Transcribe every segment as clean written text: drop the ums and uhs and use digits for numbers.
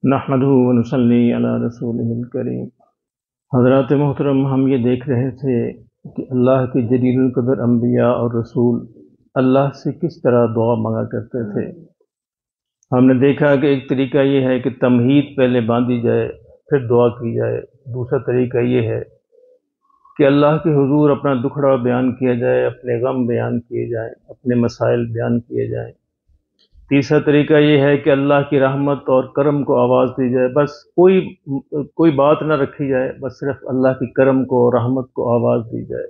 نحمدہ ونصلی علی رسولہ الکریم۔ حضرات محترم، ہم یہ دیکھ رہے تھے کہ اللہ کے جلیل القدر انبیاء اور رسول اللہ سے کس طرح دعا مانگا کرتے تھے۔ ہم نے دیکھا کہ ایک طریقہ یہ ہے کہ تمہید پہلے باندھی جائے پھر دعا کی جائے، دوسرا طریقہ یہ ہے کہ اللہ کے حضور اپنا دکھڑا بیان کیا جائے، اپنے غم بیان کیے جائیں، اپنے مسائل بیان کیے جائیں۔ تیسرا طریقہ یہ ہے کہ اللہ کی رحمت اور کرم کو آواز دی جائے، بس کوئی بات نہ رکھی جائے، بس صرف اللہ کی کرم کو اور رحمت کو آواز دی جائے۔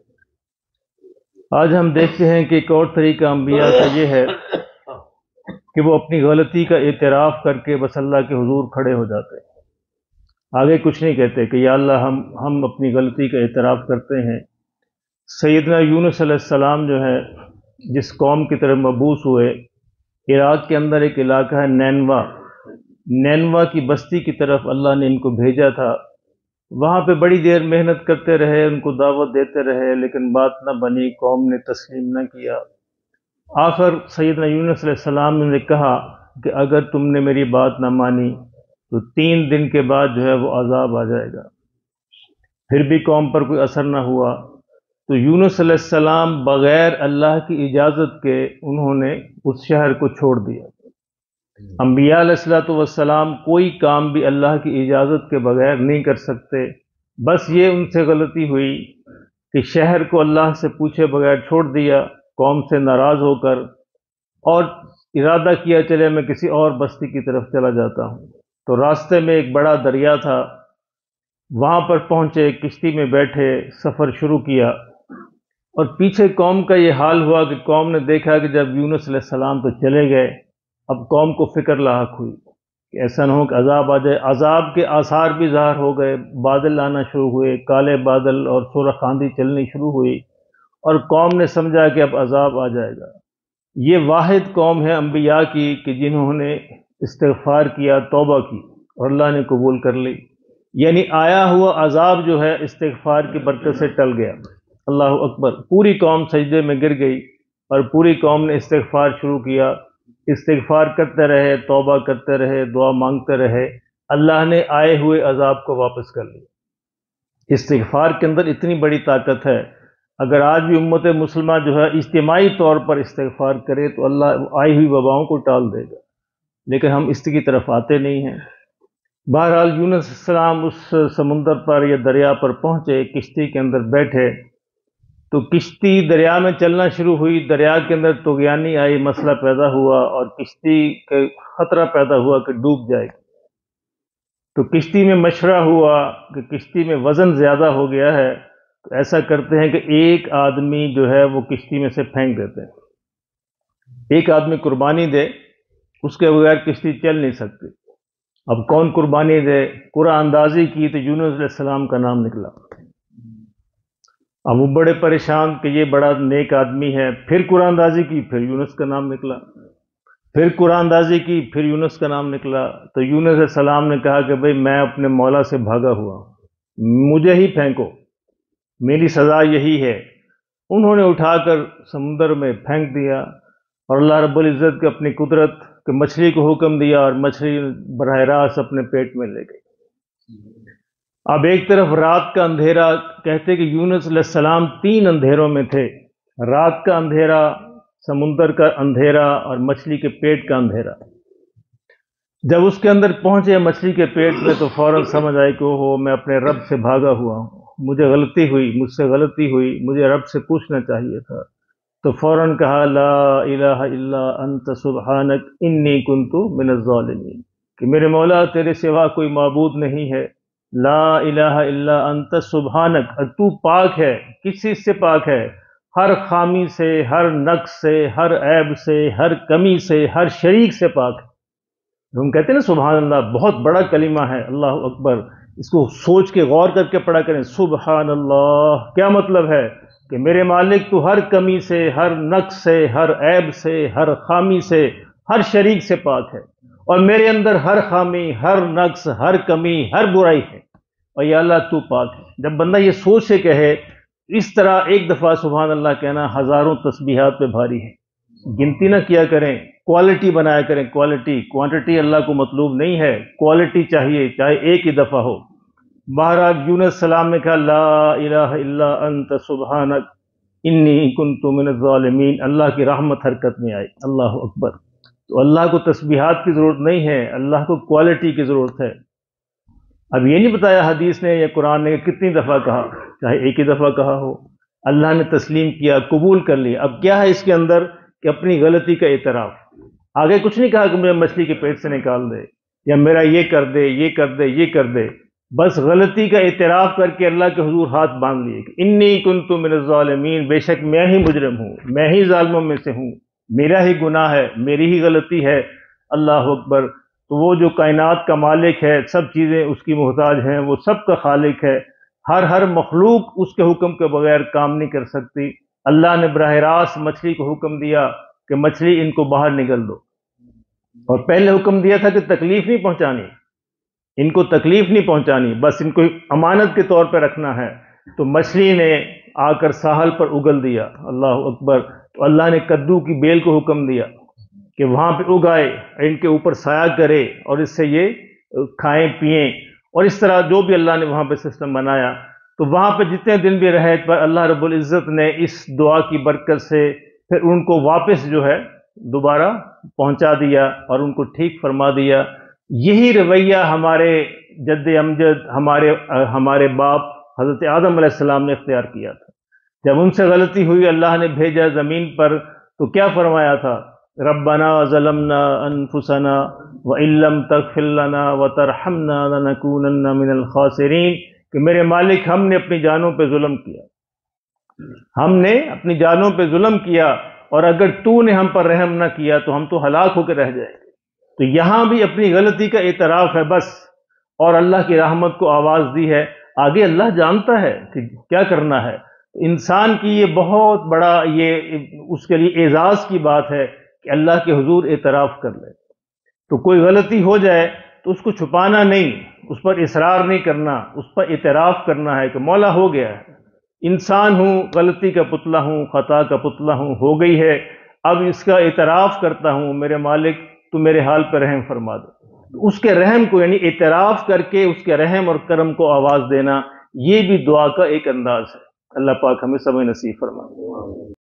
آج ہم دیکھتے ہیں کہ ایک اور طریقہ انبیاء کا یہ ہے کہ وہ اپنی غلطی کا اعتراف کر کے بس اللہ کے حضور کھڑے ہو جاتے ہیں، آگے کچھ نہیں کہتے کہ یا اللہ ہم اپنی غلطی کا اعتراف کرتے ہیں۔ سیدنا یونس علیہ السلام جو ہے، جس قوم کی طرف مبعوث ہوئے، عراق کے اندر ایک علاقہ ہے نینوا کی بستی کی طرف اللہ نے ان کو بھیجا تھا۔ وہاں پہ بڑی دیر محنت کرتے رہے، ان کو دعوت دیتے رہے، لیکن بات نہ بنی، قوم نے تسلیم نہ کیا۔ آخر سیدنا یونس علیہ السلام نے کہا کہ اگر تم نے میری بات نہ مانی تو 3 دن کے بعد جو ہے وہ عذاب آ جائے گا۔ پھر بھی قوم پر کوئی اثر نہ ہوا تو یونس علیہ السلام بغیر اللہ کی اجازت کے انہوں نے اس شہر کو چھوڑ دیا۔ انبیاء علیہ السلام کوئی کام بھی اللہ کی اجازت کے بغیر نہیں کر سکتے، بس یہ ان سے غلطی ہوئی کہ شہر کو اللہ سے پوچھے بغیر چھوڑ دیا، قوم سے ناراض ہو کر، اور ارادہ کیا چلے میں کسی اور بستی کی طرف چلا جاتا ہوں۔ تو راستے میں ایک بڑا دریا تھا، وہاں پر پہنچے، کشتی میں بیٹھے، سفر شروع کیا، اور پیچھے قوم کا یہ حال ہوا کہ قوم نے دیکھا کہ جب یونس علیہ السلام تو چلے گئے، اب قوم کو فکر لاحق ہوئی کہ ایسا نہ ہو کہ عذاب آ جائے۔ عذاب کے آثار بھی ظاہر ہو گئے، بادل آنا شروع ہوئے، کالے بادل اور سرخ آندھی چلنی شروع ہوئی، اور قوم نے سمجھا کہ اب عذاب آ جائے گا۔ یہ واحد قوم ہے انبیاء کی کہ جنہوں نے استغفار کیا، توبہ کی، اور اللہ نے قبول کر لی، یعنی آیا ہوا عذاب جو ہے استغفار کی برکت سے ٹل گیا۔ اللہ اکبر! پوری قوم سجدے میں گر گئی اور پوری قوم نے استغفار شروع کیا، استغفار کرتے رہے، توبہ کرتے رہے، دعا مانگتے رہے، اللہ نے آئے ہوئے عذاب کو واپس کر لیا۔ استغفار کے اندر اتنی بڑی طاقت ہے، اگر آج بھی امت مسلمہ جو ہے اجتماعی طور پر استغفار کرے تو اللہ آئی ہوئی وباؤں کو ٹال دے گا، لیکن ہم اس کی طرف آتے نہیں ہیں۔ بہرحال یونس علیہ السلام اس سمندر پر یا دریا پر پہنچے، کشتی کے اندر بیٹھے تو کشتی دریا میں چلنا شروع ہوئی، دریا کے اندر طغیانی آئی، مسئلہ پیدا ہوا اور کشتی کا خطرہ پیدا ہوا کہ ڈوب جائے گی۔ تو کشتی میں مشورہ ہوا کہ کشتی میں وزن زیادہ ہو گیا ہے، تو ایسا کرتے ہیں کہ ایک آدمی جو ہے وہ کشتی میں سے پھینک دیتے ہیں، ایک آدمی قربانی دے، اس کے بغیر کشتی چل نہیں سکتی۔ اب کون قربانی دے؟ قرآن اندازی کی تو یونس علیہ السلام کا نام نکلا۔ اب وہ بڑے پریشان کہ یہ بڑا نیک آدمی ہے، پھر قرآن اندازی کی، پھر یونس کا نام نکلا، پھر قرآن اندازی کی، پھر یونس کا نام نکلا۔ تو یونس علیہ السلام نے کہا کہ بھئی میں اپنے مولا سے بھاگا ہوا ہوں، مجھے ہی پھینکو، میری سزا یہی ہے۔ انہوں نے اٹھا کر سمندر میں پھینک دیا، اور اللہ رب العزت کی اپنی قدرت کہ مچھلی کو حکم دیا اور مچھلی براہ راست اپنے پیٹ میں لے گئی۔ اب ایک طرف رات کا اندھیرا، کہتے کہ یونس علیہ السلام 3 اندھیروں میں تھے، رات کا اندھیرا، سمندر کا اندھیرا اور مچھلی کے پیٹ کا اندھیرا۔ جب اس کے اندر پہنچے مچھلی کے پیٹ میں تو فوراً سمجھ آئی کہ اوہو میں اپنے رب سے بھاگا ہوا ہوں، مجھے غلطی ہوئی، مجھ سے غلطی ہوئی، مجھے رب سے پوچھنا چاہیے تھا۔ تو فوراً کہا لا الہ الا انت سبحانک انی کنت من الظالمین، کہ میرے مولا تیرے سوا کوئی معبود نہیں ہے، لا الہ الا انت سبحانک، تو پاک ہے، کس چیز سے پاک ہے؟ ہر خامی سے، ہر نقص سے، ہر عیب سے، ہر کمی سے، ہر شریک سے پاک ہے۔ ہم کہتے ہیں نا سبحان اللہ، بہت بڑا کلمہ ہے، اللہ اکبر، اس کو سوچ کے غور کر کے پڑھا کریں۔ سبحان اللہ کیا مطلب ہے؟ کہ میرے مالک تو ہر کمی سے، ہر نقص سے، ہر عیب سے، ہر خامی سے، ہر شریک سے پاک ہے، اور میرے اندر ہر خامی، ہر نقص، ہر کمی، ہر برائی ہے، اور یا اللہ تو پاک ہے۔ جب بندہ یہ سوچ سے کہے، اس طرح ایک دفعہ سبحان اللہ کہنا ہزاروں تسبیحات پہ بھاری ہے، گنتی نہ کیا کریں۔ کوالٹی بنایا کریں، کوالٹی، کوانٹٹی اللہ کو مطلوب نہیں ہے، کوالٹی چاہیے، چاہے ایک ہی دفعہ ہو۔ مہاراج یونس السلام نے کہا لا الہ الا انت سبحانک انی کنت من الظالمین، اللہ کی رحمت حرکت میں آئی۔ اللہ اکبر۔ تو اللہ کو تسبیحات کی ضرورت نہیں ہے، اللہ کو کوالٹی کی ضرورت ہے۔ اب یہ نہیں بتایا حدیث نے یا قرآن نے کتنی دفعہ کہا، چاہے ایک ہی دفعہ کہا ہو، اللہ نے تسلیم کیا، قبول کر لیا۔ اب کیا ہے اس کے اندر کہ اپنی غلطی کا اعتراف۔ آگے کچھ نہیں کہا کہ مجھے مچھلی کے پیٹ سے نکال دے یا میرا یہ کر دے، یہ کر دے، یہ کر دے، بس غلطی کا اعتراف کر کے اللہ کے حضور ہاتھ باندھ لیے کہ انی کنت من الظالمین، بے شک میں ہی مجرم ہوں، میں ہی ظالموں میں سے ہوں، میرا ہی گناہ ہے، میری ہی غلطی ہے۔ اللہ اکبر۔ تو وہ جو کائنات کا مالک ہے، سب چیزیں اس کی محتاج ہیں، وہ سب کا خالق ہے، ہر مخلوق اس کے حکم کے بغیر کام نہیں کر سکتی۔ اللہ نے براہ راست مچھلی کو حکم دیا کہ مچھلی ان کو باہر نکل دو، اور پہلے حکم دیا تھا کہ تکلیف نہیں پہنچانی، ان کو تکلیف نہیں پہنچانی، بس ان کو امانت کے طور پہ رکھنا ہے۔ تو مچھلی نے آ کر ساحل پر اگل دیا۔ اللہ اکبر۔ تو اللہ نے کدو کی بیل کو حکم دیا کہ وہاں پہ اگائے، ان کے اوپر سایہ کرے اور اس سے یہ کھائیں پئیں، اور اس طرح جو بھی اللہ نے وہاں پہ سسٹم بنایا۔ تو وہاں پہ جتنے دن بھی رہے پر اللہ رب العزت نے اس دعا کی برکت سے پھر ان کو واپس جو ہے دوبارہ پہنچا دیا اور ان کو ٹھیک فرما دیا۔ یہی رویہ ہمارے جد امجد، ہمارے باپ حضرت آدم علیہ السلام نے اختیار کیا تھا۔ جب ان سے غلطی ہوئی، اللہ نے بھیجا زمین پر، تو کیا فرمایا تھا؟ ربنا ظلمنا انفسنا وان لم تغفر لنا وترحمنا لنکونن من الخاسرین، کہ میرے مالک ہم نے اپنی جانوں پہ ظلم کیا، ہم نے اپنی جانوں پہ ظلم کیا، اور اگر تو نے ہم پر رحم نہ کیا تو ہم تو ہلاک ہو کے رہ جائیں گے۔ تو یہاں بھی اپنی غلطی کا اعتراف ہے بس، اور اللہ کی رحمت کو آواز دی ہے۔ آگے اللہ جانتا ہے کہ کیا کرنا ہے۔ انسان کی یہ بہت بڑا، یہ اس کے لیے اعزاز کی بات ہے کہ اللہ کے حضور اعتراف کر لے۔ تو کوئی غلطی ہو جائے تو اس کو چھپانا نہیں، اس پر اصرار نہیں کرنا، اس پر اعتراف کرنا ہے کہ مولا ہو گیا ہے، انسان ہوں، غلطی کا پتلا ہوں، خطا کا پتلا ہوں، ہو گئی ہے، اب اس کا اعتراف کرتا ہوں، میرے مالک تو میرے حال پہ رحم فرما دے۔ اس کے رحم کو، یعنی اعتراف کر کے اس کے رحم اور کرم کو آواز دینا، یہ بھی دعا کا ایک انداز ہے۔ اللہ پاک ہمیں سمجھ نصیب فرمائے۔